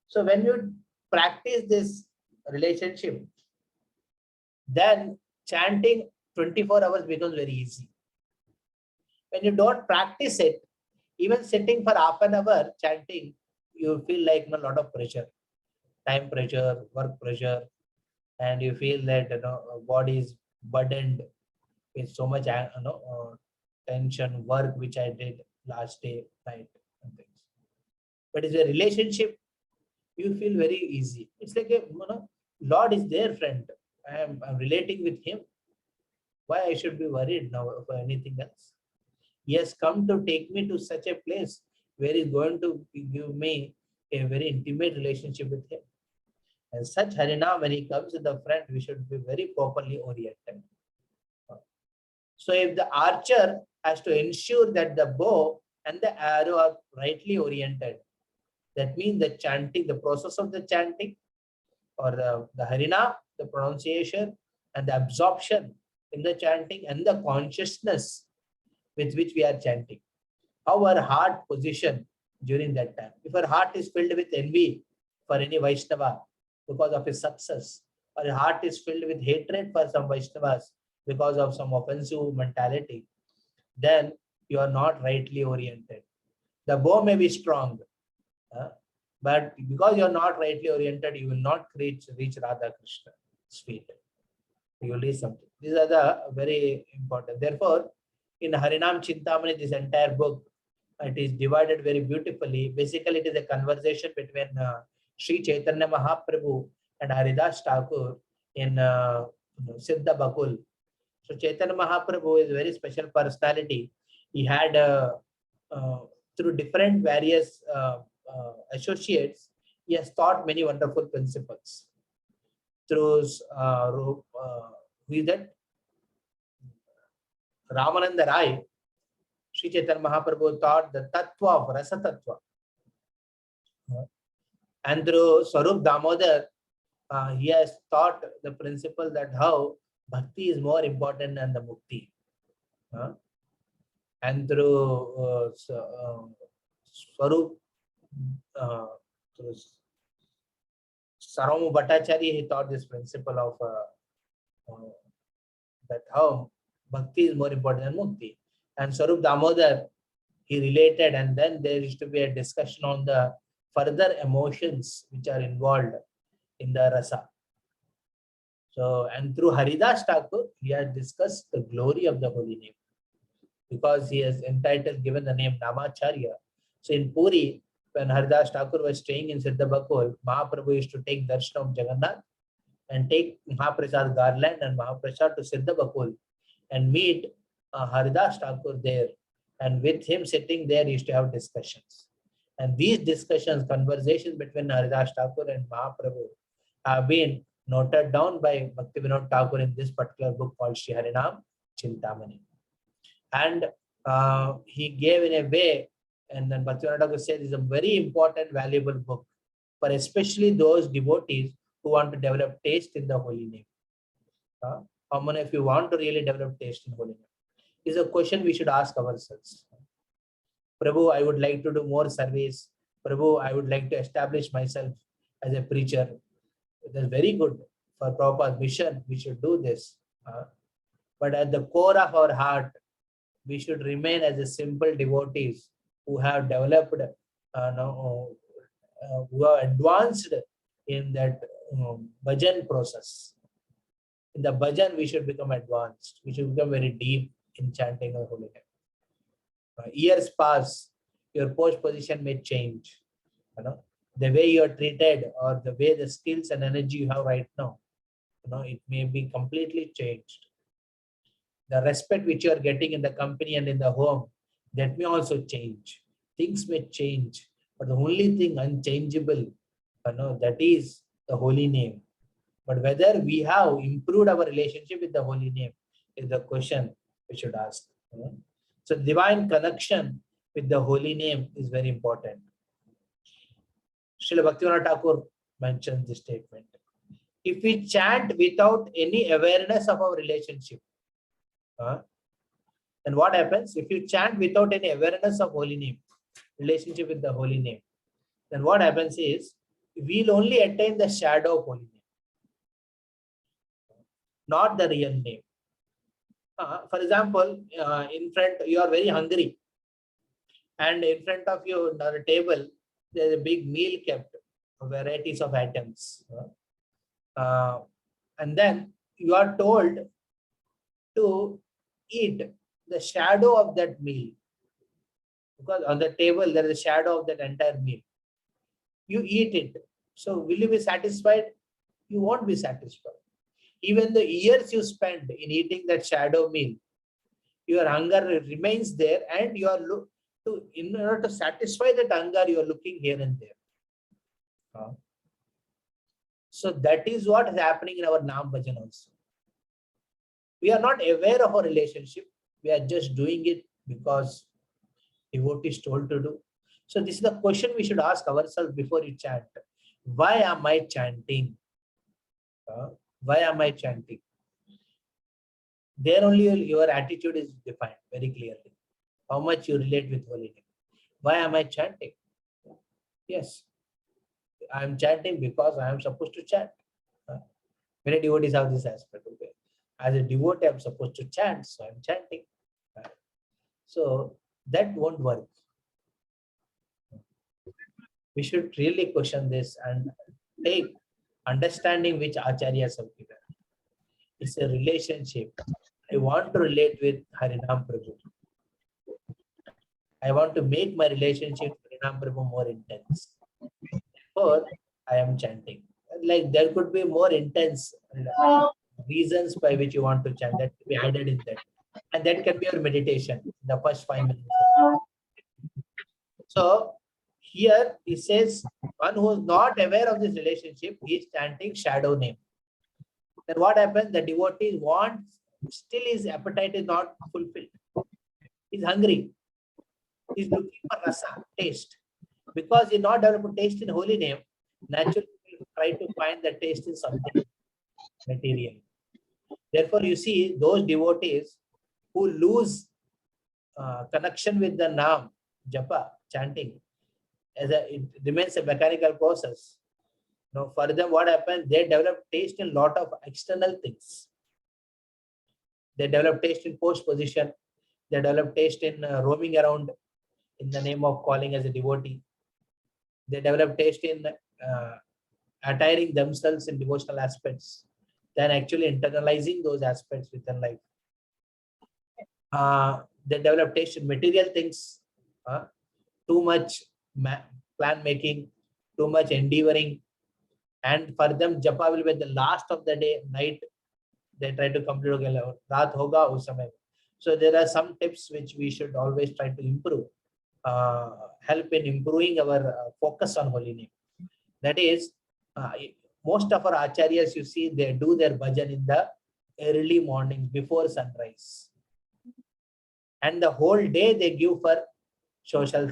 So when you practice this relationship, then chanting 24 hours becomes very easy. When you don't practice it, even sitting for half an hour chanting, you feel like a lot of pressure, time pressure, work pressure, and you feel that body is burdened with so much tension, work which I did last day, night, and things. But it's a relationship, you feel very easy. It's like a Lord is there, friend. I'm relating with him. Why I should be worried now for anything else? He has come to take me to such a place where he's going to give me a very intimate relationship with him. And such Harinam, when he comes in the front, we should be very properly oriented. So if the archer has to ensure that the bow and the arrow are rightly oriented, that means the chanting, the process of the chanting, or the Harinam, the pronunciation and the absorption in the chanting, and the consciousness with which we are chanting. Our heart position during that time. If our heart is filled with envy for any Vaishnava because of his success, or your heart is filled with hatred for some Vaishnavas because of some offensive mentality, then you are not rightly oriented. The bow may be strong, but because you are not rightly oriented, you will not reach Radha Krishna's feet. You will reach something. These are the very important. Therefore, in Harinam Cintamani, this entire book, it is divided very beautifully. Basically, it is a conversation between Sri Chaitanya Mahaprabhu and Haridas Thakur in Siddha Bakul. So Chaitanya Mahaprabhu is a very special personality. He had, through different various associates, he has taught many wonderful principles. Through who is that? Ramananda Rai, Sri Chaitanya Mahaprabhu taught the Tattva of Rasa Tattva. And through Swarup Damodar, he has taught the principle that how bhakti is more important than the mukti. And through Swarup, through Saramu Bhattacharya, he taught this principle of that how bhakti is more important than mukti. And Swarup Damodar, he related, and then there used to be a discussion on the further emotions which are involved in the rasa. So, and through Haridas Thakur, he has discussed the glory of the holy name, because he has given the name Namacharya. So in Puri, when Haridas Thakur was staying in Siddha Bakul, Mahaprabhu used to take darshan of Jagannath and take Mahaprasad garland and Mahaprasad to Siddha Bakul and meet Haridas Thakur there. And with him sitting there, he used to have discussions. And these discussions, conversations between Haridas Thakur and Mahaprabhu have been noted down by Bhaktivinoda Thakur in this particular book called Sri Harinam Cintamani. And he gave in a way, and then Bhaktivinoda Thakur says it's a very important, valuable book for especially those devotees who want to develop taste in the holy name. How many of you want to really develop taste in holy name? Is a question we should ask ourselves. Prabhu, I would like to do more service. Prabhu, I would like to establish myself as a preacher. That's very good. For Prabhupada's mission, we should do this. But at the core of our heart, we should remain as a simple devotees who have developed who are advanced in that bhajan process. In the bhajan, we should become advanced. We should become very deep in chanting of holy name. Years pass, your post position may change. You know, the way you are treated or the way the skills and energy you have right now, it may be completely changed. The respect which you are getting in the company and in the home, that may also change. Things may change, but the only thing unchangeable, that is the holy name. But whether we have improved our relationship with the holy name is the question we should ask. So divine connection with the holy name is very important. Srila Bhaktivinoda Thakur mentioned this statement. If we chant without any awareness of our relationship, then what happens? If you chant without any awareness of holy name, relationship with the holy name, then what happens is we'll only attain the shadow of holy name, not the real name. For example, in front, you are very hungry, and in front of you on the table, there's a big meal kept, varieties of items. And then you are told to eat the shadow of that meal, because on the table there is a shadow of that entire meal. You eat it. So will you be satisfied? You won't be satisfied. Even the years you spend in eating that shadow meal, your hunger remains there, and you are in order to satisfy that hunger, you are looking here and there. So that is what is happening in our Nam Bhajan also. We are not aware of our relationship. We are just doing it because devotee is told to do. So this is the question we should ask ourselves before you chant. Why am I chanting? Why am I chanting? There only your attitude is defined very clearly. How much you relate with holy name. Why am I chanting? Yes, I am chanting because I am supposed to chant. Many devotees have this aspect. Okay, as a devotee, I am supposed to chant, so I am chanting. So that won't work. We should really question this and take understanding which acharyas have given. It's a relationship. I want to relate with Harinaam Prabhu. I want to make my relationship with Harinaam Prabhu more intense. Therefore, I am chanting. Like there could be more intense reasons by which you want to chant, that could be added in that. And that can be your meditation, the first 5 minutes. So here he says, one who is not aware of this relationship, he is chanting shadow name. Then what happens? The devotee wants, still his appetite is not fulfilled. He's hungry. He's looking for rasa, taste. Because he's not developed taste in holy name, naturally he'll try to find the taste in something material. Therefore, you see those devotees who lose connection with the Naam, Japa, chanting, it remains a mechanical process. For them, what happens? They develop taste in a lot of external things. They develop taste in post position. They develop taste in roaming around in the name of calling as a devotee. They develop taste in attiring themselves in devotional aspects, then actually internalizing those aspects within life. They develop taste in material things, too much plan making, too much endeavoring, and for them japa will be the last of the day, night. They try to complete raat hoga us samay. So there are some tips which we should always try to improve, help in improving our focus on holy name. That is, most of our acharyas, you see, they do their bhajan in the early morning before sunrise, and the whole day they give for social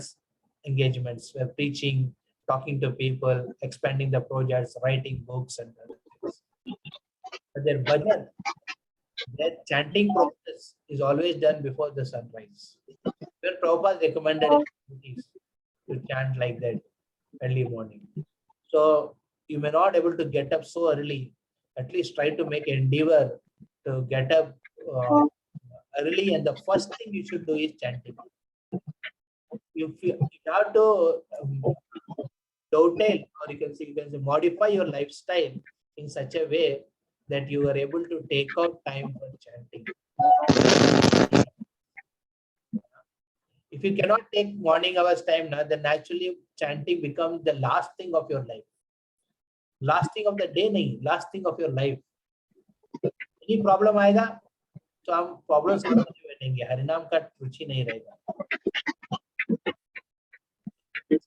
engagements, preaching, talking to people, expanding the projects, writing books, and other things. But their bhajan, their chanting process is always done before the sunrise. Even Prabhupada recommended to chant like that early morning. So you may not able to get up so early. At least try to make endeavor to get up early, and the first thing you should do is chanting. You have to dovetail, or you can say modify your lifestyle in such a way that you are able to take out time for chanting. If you cannot take morning hours time now, then naturally chanting becomes the last thing of your life. Last thing of the day nahi, last thing of your life. Any problem आएगा तो हम problem solve करने बैठेंगे, हरिनाम का रुचि नहीं रहेगा.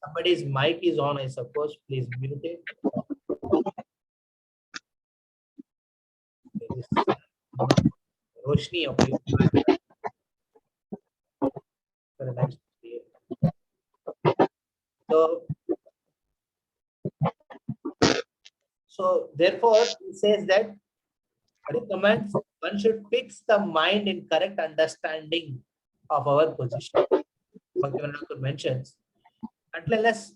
Somebody's mic is on, I suppose. Please mute it. Roshni, okay. Very nice. So therefore, he says that recommends one should fix the mind in correct understanding of our position. Bhaktivinoda mentions, unless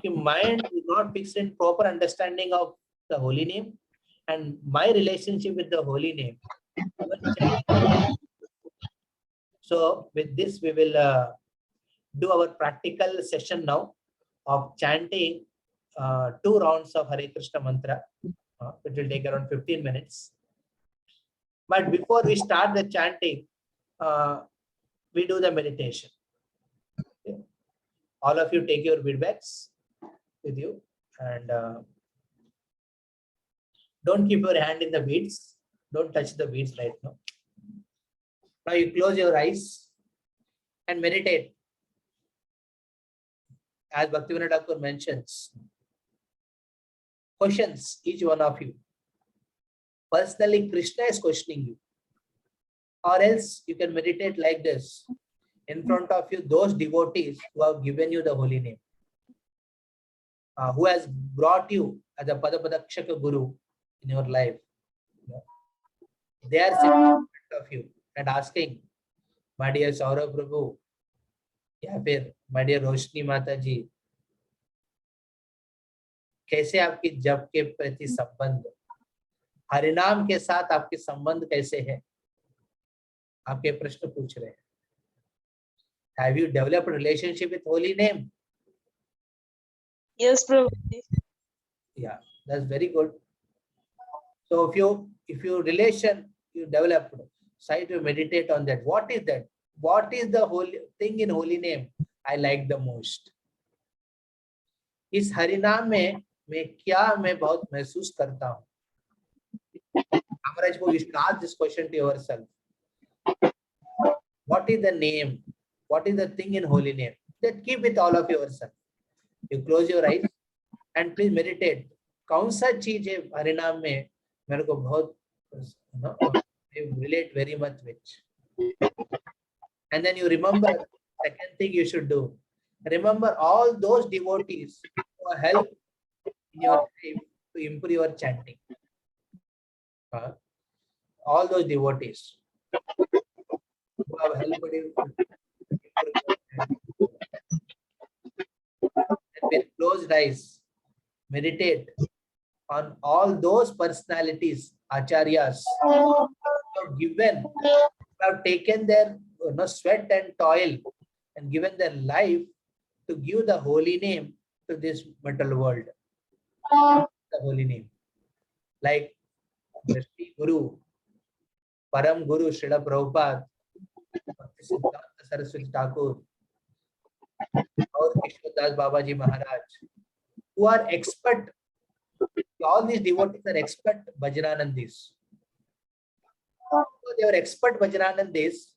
your mind is not fixed in proper understanding of the holy name and my relationship with the holy name. So with this, we will do our practical session now of chanting 2 rounds of Hare Krishna mantra. It will take around 15 minutes. But before we start the chanting, we do the meditation. Okay. All of you take your bead bags with you and don't keep your hand in the beads. Don't touch the beads right now. Now you close your eyes and meditate. As Bhaktivinoda Thakur mentions, questions each one of you. Personally, Krishna is questioning you. Or else you can meditate like this. In front of you, those devotees who have given you the holy name. Who has brought you as a Padapadakshaka Guru in your life. They are sitting in front of you and asking, my dear Saurabh Prabhu, my dear Roshni Mata ji, कैसे आपकी जप के प्रति संबंध, हरिनाम के साथ आपके संबंध कैसे है, आपके प्रश्न पूछ रहे हैं. Have you developed a relationship with holy name? Yes, Prabhu. Yeah, that's very good. So if you develop, try to meditate on that. What is that? What is the holy thing in holy name I like the most? इस हरिनाम में मैं क्या मैं बहुत महसूस करता हूँ. Amaraj, you should ask this question to yourself. What is the name? What is the thing in holy name? Then keep it all of yourself. You close your eyes and please meditate. कौन सा चीज है हरिनाम में मेरे को बहुत relate very much with. And then you remember, second thing you should do. Remember all those devotees who help in your life to improve your chanting. All those devotees who have helped you. And with closed eyes, meditate on all those personalities, acharyas, who have taken their sweat and toil and given their life to give the holy name to this material world. The holy name. Like the Sri Guru, Param Guru Srila Prabhupada, Siddhanta Saraswati Thakur, or Kishore Das Babaji Maharaj, who are expert. All these devotees are expert Bhajananandis. So they were expert Bhajananandis.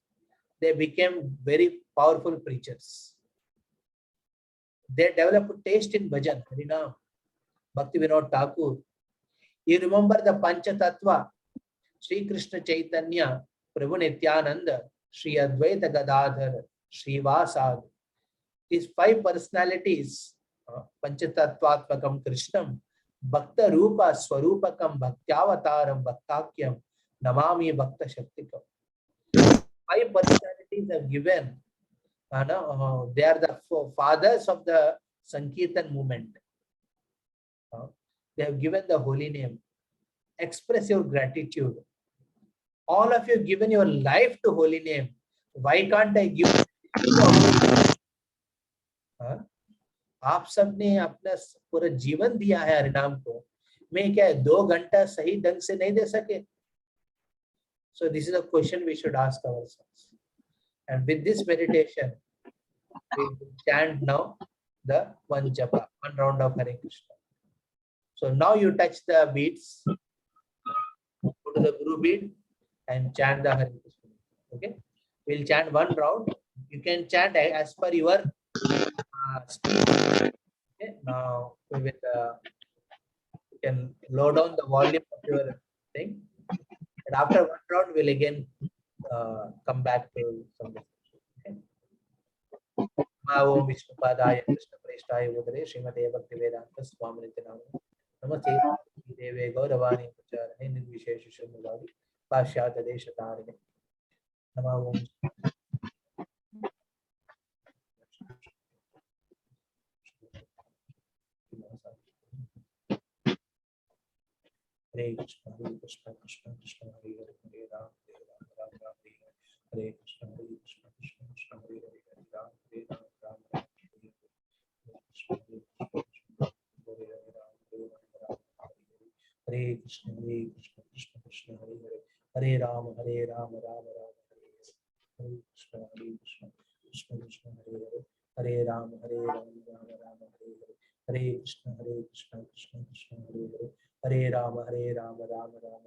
They became very powerful preachers. They developed taste in bhajan, Harinaam, Bhaktivinoda Thakur. You remember the Pancha Tattva, Sri Krishna Chaitanya, Prabhu Nityananda, Sri Advaita Gadadhar, Sri Vasad. These 5 personalities, Pancha Tattvatmakam Krishnam, Bhakta Rupa Swarupakam Bhaktyavataram Bhaktakyam Namami Bhakta Shaktikam. 5 personalities are given. They are the fathers of the Sankirtan movement. They have given the holy name. Express your gratitude. All of you have given your life to holy name. Why can't I give? आप सबने अपना पूरा जीवन दिया है हरिनाम को, मैं क्या 2 घंटा सही ढंग से नहीं दे सके? So this is a question we should ask ourselves. And with this meditation, we will chant now the one japa, one round of Hare Krishna. So now you touch the beats, go to the Guru beat and chant the Hare Krishna. Okay? We'll chant one round. You can chant as per your speed. Okay? Now we will you can low down the volume of your thing. And after one round, we'll again come back to some discussion. Okay? Om Vishnu Padaya Krishna Preshthaya Udare Srimate Bhaktivedanta Swamini Namah Namaste Deve Gauravani Pracharane Nirvishesha Shanmugari Pashyata Desha Tarine Namah Om Hare Krishna Krishna Krishna Hare Hare Hare Ram Ram Ram Hare Krishna Krishna Krishna Hare Hare Hare Ram Ram Ram Hare Krishna Krishna Krishna Hare Hare Hare Ram Ram Ram Hare Krishna Krishna Krishna Hare Hare Hare Ram Ram Ram Hare Hare Hare Krishna Krishna Krishna Hare Hare Hare Ram Ram Ram Hare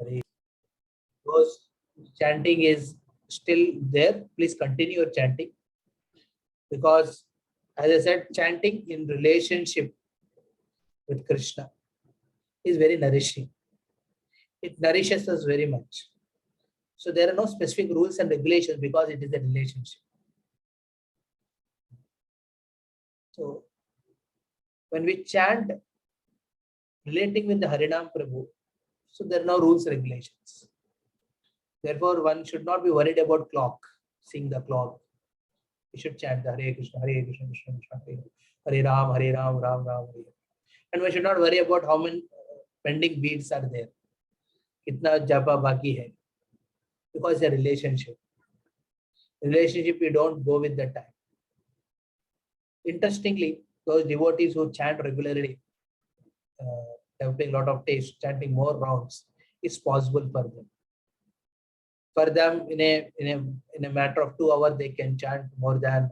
Hare Hare. Those chanting is still there. Please continue your chanting, because as I said, chanting in relationship with Krishna is very nourishing. It nourishes us very much. So there are no specific rules and regulations because it is a relationship. So when we chant relating with the Harinam Prabhu, so there are no rules and regulations. Therefore, one should not be worried about clock, seeing the clock. We should chant the Hare Krishna, Krishna Krishna, Hare Ram, Ram Ram, Hare. And we should not worry about how many pending beads are there. Kitna japa baki hai. Because it's a relationship. Relationship, you don't go with the time. Interestingly, those devotees who chant regularly, developing a lot of taste, chanting more rounds, is possible for them. For them, in a matter of 2 hours, they can chant more than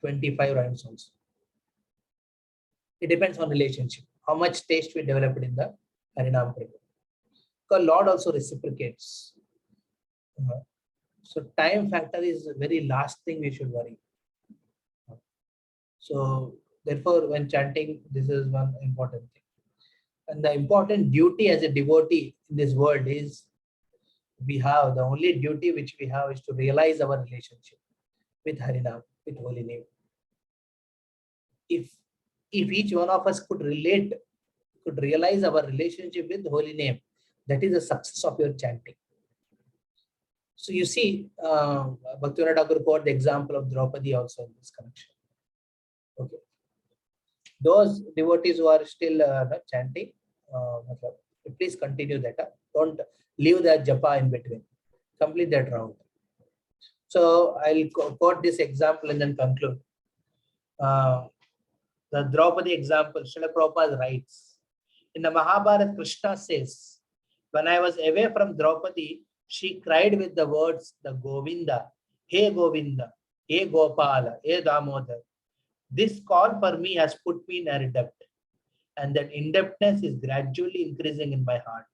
25 rounds also. It depends on relationship, how much taste we developed in the Harinam Prabhu. Because Lord also reciprocates. So time factor is the very last thing we should worry. So therefore, when chanting, this is one important thing. And the important duty as a devotee in this world is, the only duty which we have is to realize our relationship with Harinam, with holy name. If each one of us could realize our relationship with holy name, that is the success of your chanting. So you see, Bhaktivinoda Thakur quote the example of Draupadi also in this connection. Okay. Those devotees who are still chanting, please continue that. Don't leave that japa in between. Complete that round. So I'll quote this example and then conclude. The Draupadi example, Srila Prabhupada writes, in the Mahabharata, Krishna says, when I was away from Draupadi, she cried with the words, the Govinda, Hey Gopala, Hey Damodar. This call for me has put me in a debt, and that indebtedness is gradually increasing in my heart.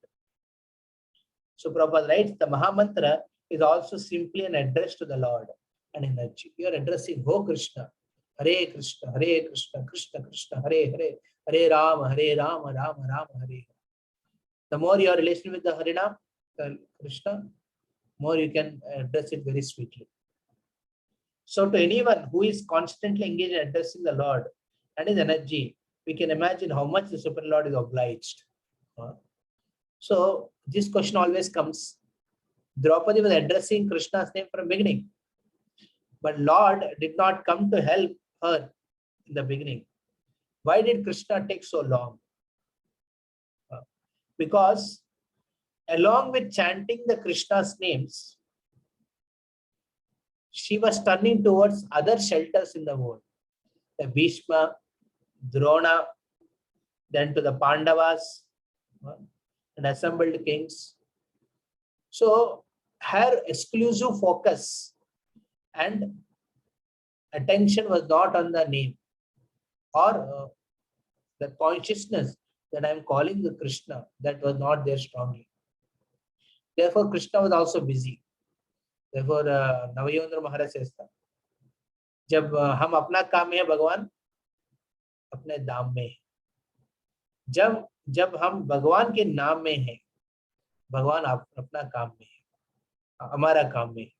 So Prabhupada writes, the Mahamantra is also simply an address to the Lord, an energy. You are addressing, Ho Krishna, Hare Krishna, Krishna Krishna, Hare Hare, Hare Rama, Rama Rama, Hare. The more you are relating with the Harinam, Krishna, more you can address it very sweetly. So to anyone who is constantly engaged in addressing the Lord and his energy, we can imagine how much the Supreme Lord is obliged. So this question always comes. Draupadi was addressing Krishna's name from the beginning, but Lord did not come to help her in the beginning. Why did Krishna take so long? Because along with chanting the Krishna's names, she was turning towards other shelters in the world. Bhishma, Drona, then to the Pandavas, and assembled kings. So her exclusive focus and attention was not on the name or the consciousness that I am calling the Krishna, that was not there strongly. Therefore, Krishna was also busy. Therefore, Navayendra Maharaj says that जब हम अपना काम में है, भगवान अपने धाम में है. जब जब हम भगवान के नाम में हैं, भगवान अपना काम में है, हमारा काम में है.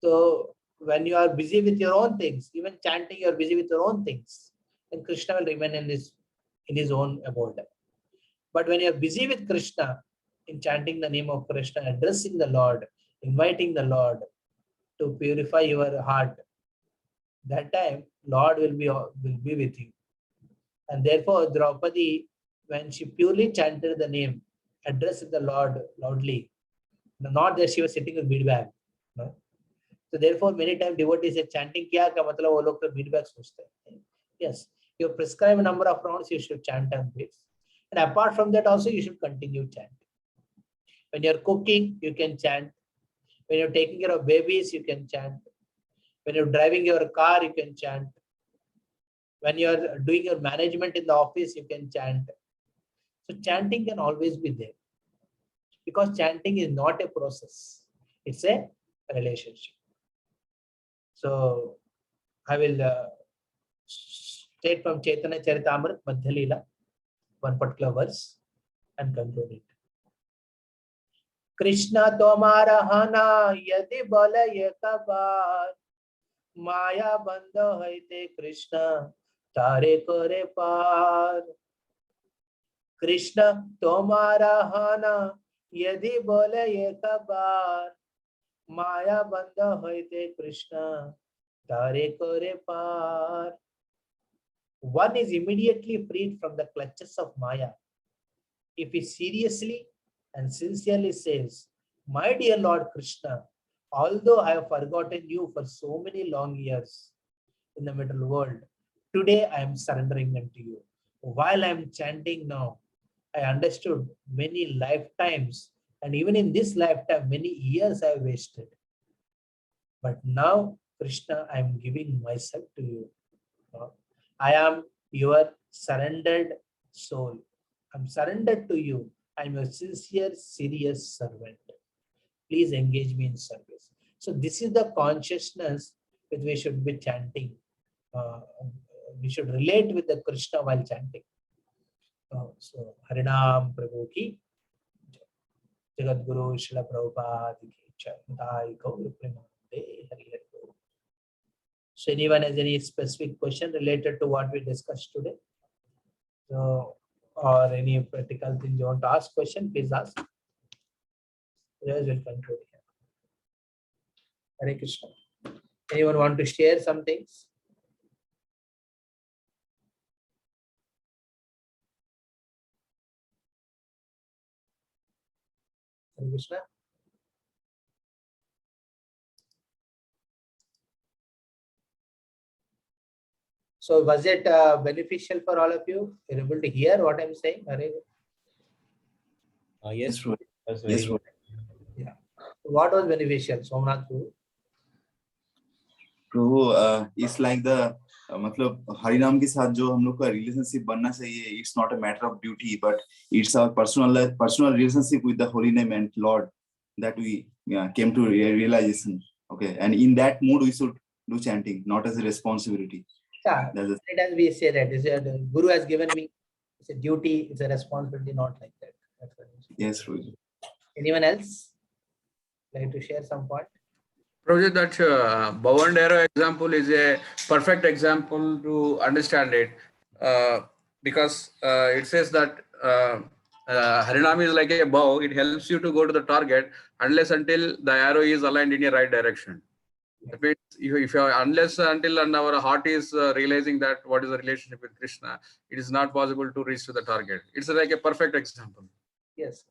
So when you are busy with your own things, even chanting, you are busy with your own things, then Krishna will remain in his own abode. But when you are busy with Krishna, in chanting the name of Krishna, addressing the Lord, inviting the Lord to purify your heart, that time Lord will be with you. And therefore, Draupadi, when she purely chanted the name, addressed the Lord loudly, not that she was sitting with bead bag. No? So therefore, many times devotees say chanting क्या का मतलब वो लोग तो bead bag सोचते हैं. Yes, your prescribed number of rounds you should chant on this. And apart from that also you should continue chanting. When you're cooking, you can chant. When you're taking care of babies, you can chant. When you're driving your car, you can chant. When you're doing your management in the office, you can chant. So chanting can always be there. Because chanting is not a process. It's a relationship. So I will state from Chaitanya Charitamrita, Madhya Leela, one particular verse and conclude it. Krishna tomara hana yadi bala yekabar Maya bandha haite Krishna tare kore par. Krishna tomara hana yadi bala yekabar Maya bandha haite Krishna tare kore par. One is immediately freed from the clutches of Maya if he seriously and sincerely says, my dear Lord Krishna, although I have forgotten you for so many long years in the middle world, today I am surrendering unto you. While I am chanting now, I understood many lifetimes, and even in this lifetime, many years I have wasted. But now, Krishna, I am giving myself to you. I am your surrendered soul. I am surrendered to you. I am your sincere, serious servant. Please engage me in service. So this is the consciousness with which we should be chanting. We should relate with the Krishna while chanting. So Harinaam Prabhu ki Jagat Guru Srila Prabhupada ki Jai Gaur Premanande Hari Hari. So anyone has any specific question related to what we discussed today? So, or any practical thing you want to ask question, please ask. Otherwise, we'll conclude here. Hare Krishna. Anyone want to share some things? Hare Krishna. So was it beneficial for all of you? You're able to hear what I'm saying? Yes, Lord. Yes, Lord. Yeah. What was beneficial, Somnath? Prabhu, it's like the मतलब हरिनाम के साथ जो हम लोग का relationship बनना चाहिए, it's not a matter of duty, but it's our personal relationship with the holy name and Lord that we came to realization. Okay, and in that mood we should do chanting, not as a responsibility. Yeah, as we say that the Guru has given me, it's a duty, it's a responsibility, not like that. That's what yes, Prabhu. Anyone else like to share some point? Project that bow and arrow example is a perfect example to understand it, because it says that Harinam is like a bow. It helps you to go to the target unless until the arrow is aligned in the right direction. That means if you unless until and our heart is realizing that what is the relationship with Krishna, it is not possible to reach to the target. It's like a perfect example. Yes.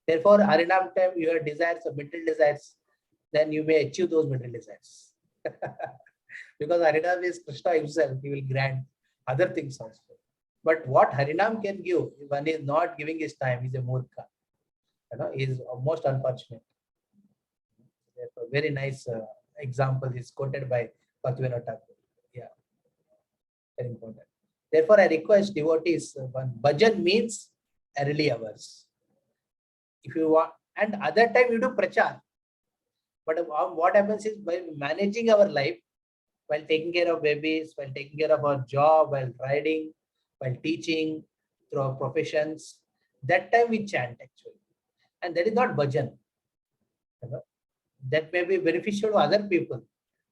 Therefore, Harinam time you have desires, mental desires, then you may achieve those mental desires. Because Harinam is Krishna himself, he will grant other things also. But what Harinam can give, one is not giving his time, he's a murkha. He is most unfortunate. Therefore, very nice example is quoted by Bhaktivinoda Thakur. Yeah, very important. Therefore, I request devotees, one bhajan means early hours. If you want, and other time you do prachar. But what happens is by managing our life, while taking care of babies, while taking care of our job, while riding, while teaching, through our professions, that time we chant actually. And that is not bhajan. That may be beneficial to other people.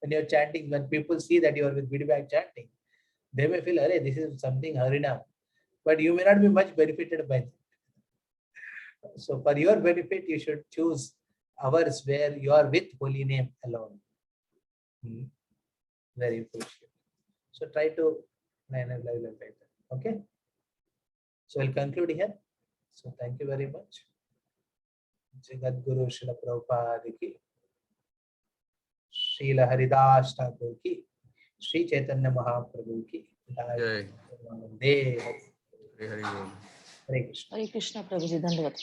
When you're chanting, when people see that you are with feedback chanting, they may feel, "Arey, this is something Harinam." But you may not be much benefited by it. So for your benefit, you should choose hours where you are with holy name alone. Very appreciated. So try to okay. So I'll conclude here. So thank you very much. Jagat Guru Srila Prabhupada ki, Srila Haridas Thakur ki, Sri Chaitanya Mahaprabhu ki, Jai. Hare Hare Krishna. Krishna. हरे कृष्ण प्रभु जी धन्यवाद।